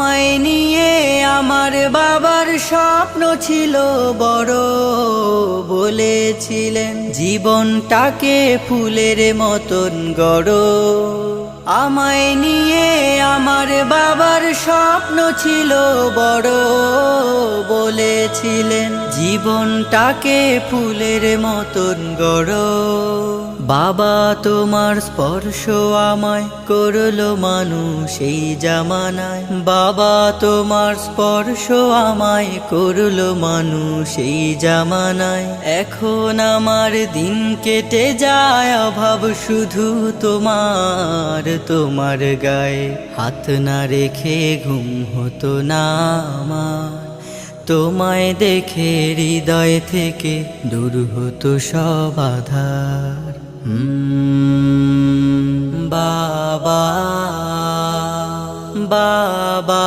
আমায় নিয়ে আমার বাবার স্বপ্ন ছিল বড়, বলেছিলেন জীবনটাকে ফুলের মতন গড়। আমায় নিয়ে আমার বাবার স্বপ্ন ছিল বড়, বলেছিলেন জীবনটাকে ফুলের মতন গড়। বাবা তোমার স্পর্শ আমায় করলো মানুষ এই জামানায়, বাবা তোমার স্পর্শ আমায় করলো মানুষ এই জামানায়। এখন আমার দিন কেটে যায় অভাব শুধু তোমার, তোমার গায়ে হাত না রেখে ঘুম হতো না আমার। তোমায় দেখে হৃদয় থেকে দূর হতো সব আধার। বাবা বাবা।